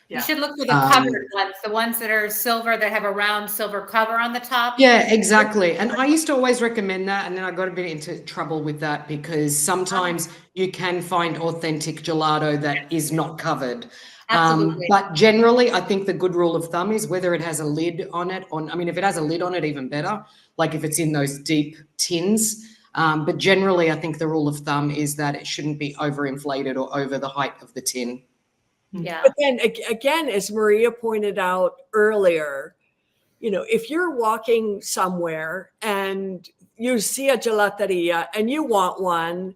You should look for the covered ones, the ones that are silver, that have a round silver cover on the top. Yeah, exactly. And I used to always recommend that, and then I got a bit into trouble with that because sometimes you can find authentic gelato that is not covered. Absolutely. But generally, I think the good rule of thumb is whether it has a lid on it. If it has a lid on it, even better, like if it's in those deep tins. But generally, I think the rule of thumb is that it shouldn't be overinflated or over the height of the tin. Yeah. But then again, as Maria pointed out earlier, if you're walking somewhere and you see a gelateria and you want one,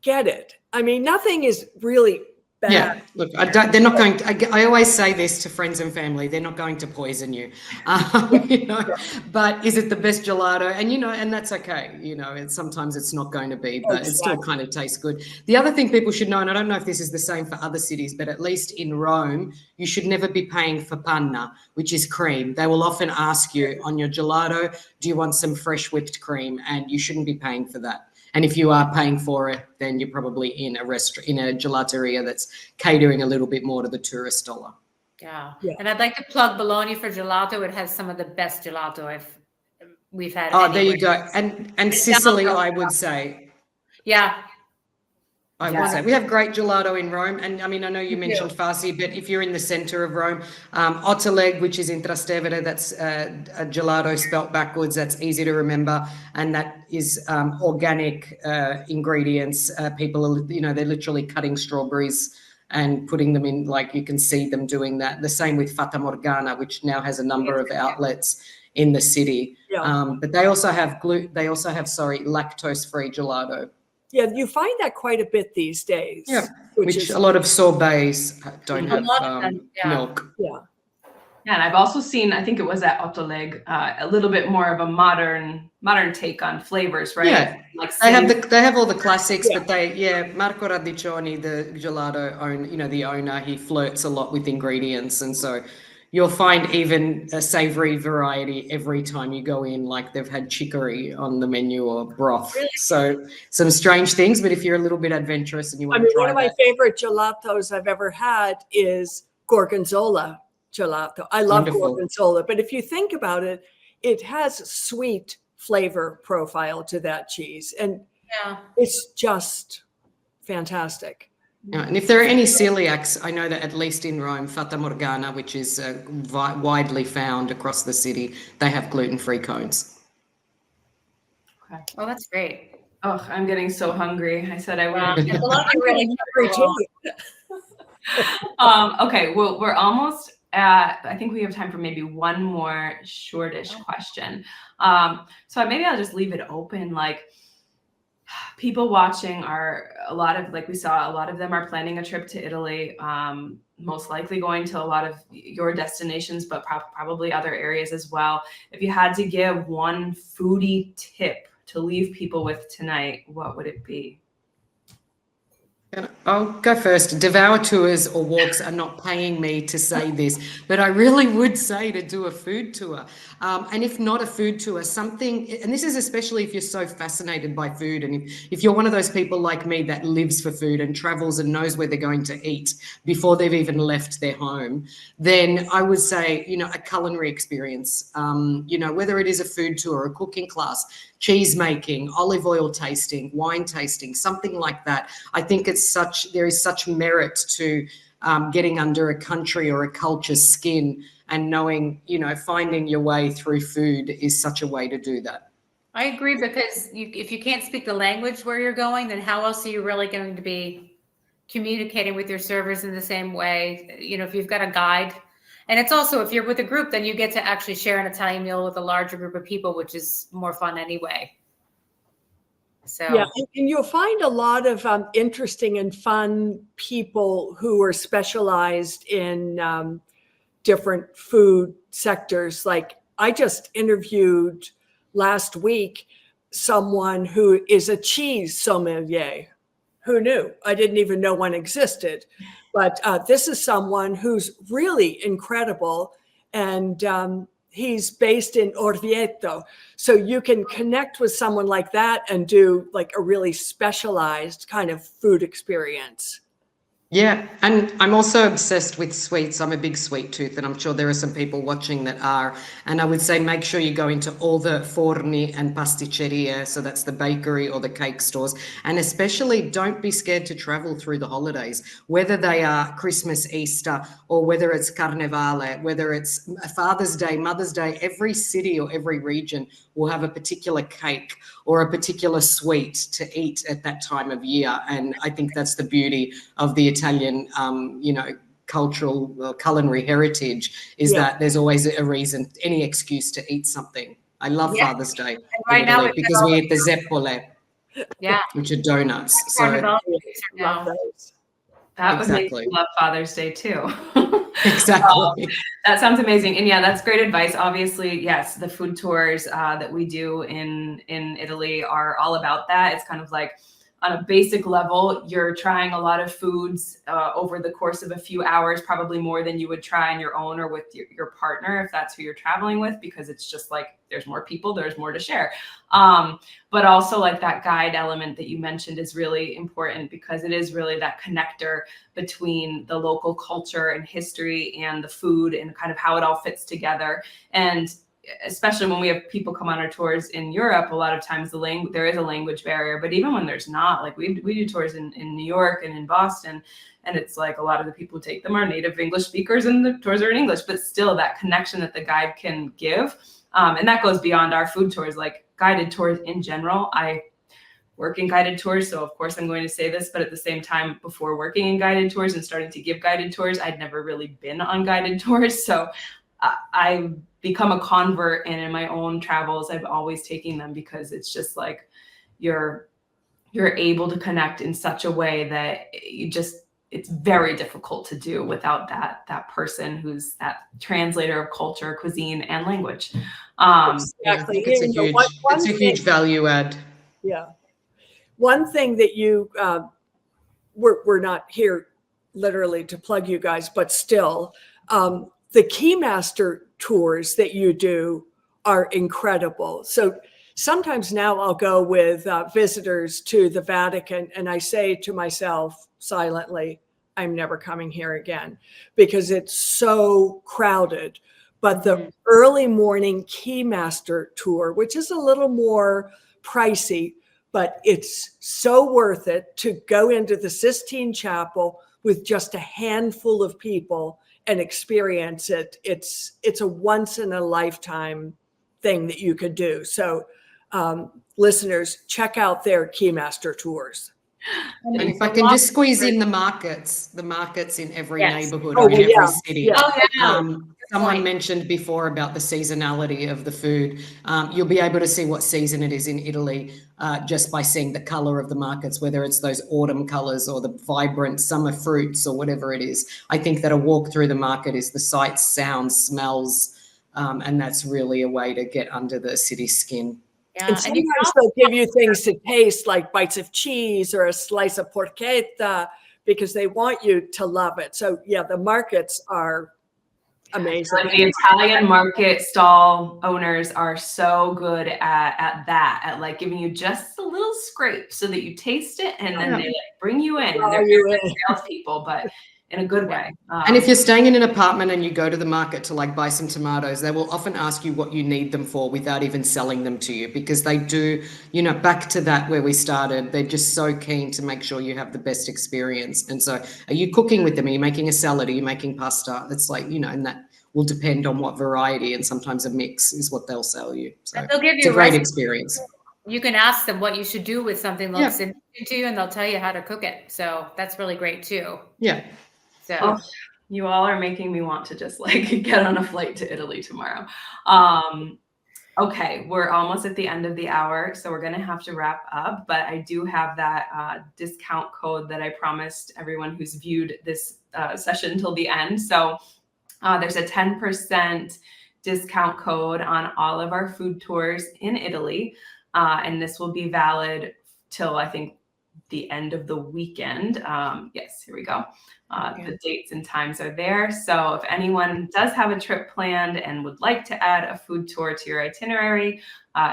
get it. I mean, nothing is really bad. Yeah, look, they're not going to, I always say this to friends and family, they're not going to poison you, but is it the best gelato? And, and that's okay. Sometimes it's not going to be, but it still kind of tastes good. The other thing people should know, and I don't know if this is the same for other cities, but at least in Rome, you should never be paying for panna, which is cream. They will often ask you on your gelato, do you want some fresh whipped cream? And you shouldn't be paying for that. And if you are paying for it, then you're probably in a restaurant, in a gelateria that's catering a little bit more to the tourist dollar. Yeah. And I'd like to plug Bologna for gelato. It has some of the best gelato we've had. Oh, there you go. And Sicily, I would say. Yeah. I would say we have great gelato in Rome, and I mean I know you mentioned Farsi, but if you're in the center of Rome, Ottaleg, which is in Trastevere, that's a gelato spelt backwards. That's easy to remember, and that is organic ingredients. People are, they're literally cutting strawberries and putting them in, like you can see them doing that. The same with Fata Morgana, which now has a number of outlets in the city. But they also have lactose-free gelato. Yeah, you find that quite a bit these days. Yeah, which a lot of sorbets don't have milk. Yeah. Yeah, and I've also seen, I think it was at Ottaleg, a little bit more of a modern take on flavors, right? Yeah, like they have all the classics, but Marco Radiccioni, the gelato the owner, he flirts a lot with ingredients, and so you'll find even a savory variety every time you go in, like they've had chicory on the menu or broth. Really? So some strange things, but if you're a little bit adventurous and you want to try one of my favorite gelatos I've ever had is Gorgonzola gelato. I love Gorgonzola, but if you think about it, it has a sweet flavor profile to that cheese, and it's just fantastic. Yeah, and if there are any celiacs, I know that at least in Rome, Fata Morgana, which is widely found across the city, they have gluten-free cones. Okay. Oh, that's great. Oh, I'm getting so hungry. I said I would. I'm really hungry too. Okay, well, we're almost at, I think we have time for maybe one more shortish question. So maybe I'll just leave it open. Like, people watching are a lot of them are planning a trip to Italy, most likely going to a lot of your destinations, but probably other areas as well. If you had to give one foodie tip to leave people with tonight, what would it be? I'll go first. Devour tours or walks are not paying me to say this, but I really would say to do a food tour. And if not a food tour, something, and this is especially if you're so fascinated by food, and if you're one of those people like me that lives for food and travels and knows where they're going to eat before they've even left their home, then I would say, a culinary experience, whether it is a food tour, a cooking class, cheese making, olive oil tasting, wine tasting, something like that. I think there is such merit to getting under a country or a culture's skin, and knowing, finding your way through food is such a way to do that. I agree, because if you can't speak the language where you're going, then how else are you really going to be communicating with your servers in the same way? If you've got a guide. And it's also, if you're with a group, then you get to actually share an Italian meal with a larger group of people, which is more fun anyway. So yeah, and you'll find a lot of interesting and fun people who are specialized in different food sectors. Like, I just interviewed last week someone who is a cheese sommelier. Who knew? I didn't even know one existed. But this is someone who's really incredible, and he's based in Orvieto. So you can connect with someone like that and do like a really specialized kind of food experience. Yeah, and I'm also obsessed with sweets. I'm a big sweet tooth, and I'm sure there are some people watching that are. And I would say make sure you go into all the forni and pasticceria, so that's the bakery or the cake stores. And especially don't be scared to travel through the holidays, whether they are Christmas, Easter, or whether it's Carnevale, whether it's Father's Day, Mother's Day. Every city or every region will have a particular cake or a particular sweet to eat at that time of year. And I think that's the beauty of the Italian, cultural culinary heritage, is that there's always a reason, any excuse to eat something. I love Father's Day right now because we eat the zeppole, which are donuts. So Love those. That would make Exactly. me love Father's Day too. Exactly. That sounds amazing. And yeah, that's great advice. Obviously, yes, the food tours that we do in Italy are all about that. It's kind of like on a basic level, you're trying a lot of foods over the course of a few hours, probably more than you would try on your own or with your partner, if that's who you're traveling with, because it's just like there's more people, there's more to share. But also like that guide element that you mentioned is really important because it is really that connector between the local culture and history and the food and kind of how it all fits together. And especially when we have people come on our tours in Europe, a lot of times there is a language barrier, but even when there's not, like we do tours in New York and in Boston, and it's like a lot of the people who take them are native English speakers and the tours are in English, but still that connection that the guide can give. And that goes beyond our food tours, like guided tours in general. I work in guided tours, so of course I'm going to say this, but at the same time, before working in guided tours and starting to give guided tours, I'd never really been on guided tours. So I've become a convert, and in my own travels, I've always taken them because it's just like you're able to connect in such a way that it's very difficult to do without that person who's that translator of culture, cuisine, and language. Yeah, I think it's a huge value add. Yeah. One thing that we're not here literally to plug you guys, but still, the Keymaster tours that you do are incredible. So sometimes now I'll go with visitors to the Vatican and I say to myself silently, I'm never coming here again because it's so crowded. But the early morning Keymaster tour, which is a little more pricey, but it's so worth it to go into the Sistine Chapel with just a handful of people and experience it. It's a once in a lifetime thing that you could do. So listeners, check out their Keymaster tours. And if I can just squeeze in the markets in every neighborhood Oh, or in every yeah. city. Yeah. Oh, yeah. Someone mentioned before about the seasonality of the food. You'll be able to see what season it is in Italy just by seeing the color of the markets, whether it's those autumn colors or the vibrant summer fruits or whatever it is. I think that a walk through the market is the sights, sounds, smells, and that's really a way to get under the city skin. Yeah. And sometimes they'll give you things to taste, like bites of cheese or a slice of porchetta, because they want you to love it. So yeah, the markets are amazing. Like the Italian market stall owners are so good at that, at like giving you just a little scrape so that you taste it, and then they like bring you in. And they're good salespeople, but in a good way. And if you're staying in an apartment and you go to the market to like buy some tomatoes, they will often ask you what you need them for without even selling them to you, because they do, back to that where we started, they're just so keen to make sure you have the best experience. And so are you cooking with them? Are you making a salad? Are you making pasta? It's like, and that will depend on what variety, and sometimes a mix is what they'll sell you. So they'll give you it's a great experience. You can ask them what you should do with something they'll send it to you, and they'll tell you how to cook it. So that's really great too. Yeah. So you all are making me want to just like get on a flight to Italy tomorrow. Okay, we're almost at the end of the hour, so we're going to have to wrap up. But I do have that discount code that I promised everyone who's viewed this session until the end. So there's a 10% discount code on all of our food tours in Italy. And this will be valid till, I think, the end of the weekend. Yes, here we go. The dates and times are there. So if anyone does have a trip planned and would like to add a food tour to your itinerary,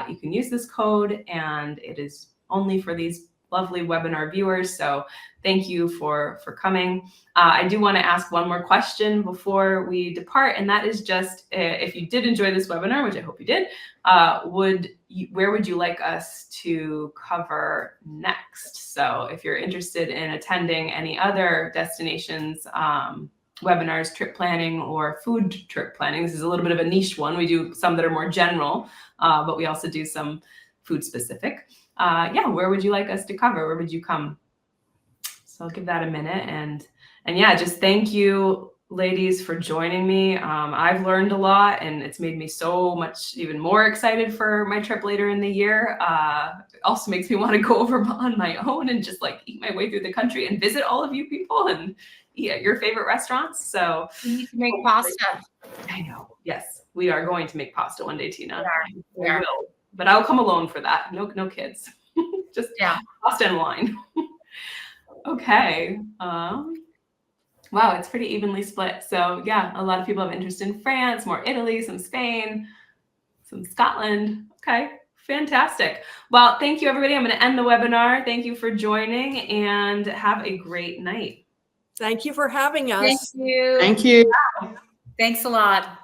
you can use this code, and it is only for these lovely webinar viewers. So thank you for coming. I do want to ask one more question before we depart, and that is just if you did enjoy this webinar, which I hope you did, where would you like us to cover next? So if you're interested in attending any other destinations, webinars, trip planning, or food trip planning, this is a little bit of a niche one. We do some that are more general, but we also do some food specific. Where would you like us to cover? Where would you come? So I'll give that a minute. And yeah, just thank you, ladies, for joining me. I've learned a lot, and it's made me so much even more excited for my trip later in the year. It also makes me want to go over on my own and just like eat my way through the country and visit all of you people and eat at your favorite restaurants. So We need to make pasta. I know. Yes, we are going to make pasta one day, Tina. We are. We will, but I'll come alone for that. No kids. Just pasta and wine. Okay. Wow, it's pretty evenly split. So yeah, a lot of people have interest in France, more Italy, some Spain, some Scotland. Okay, fantastic. Well, thank you, everybody. I'm going to end the webinar. Thank you for joining, and have a great night. Thank you for having us. Thank you. Thank you. Thanks a lot.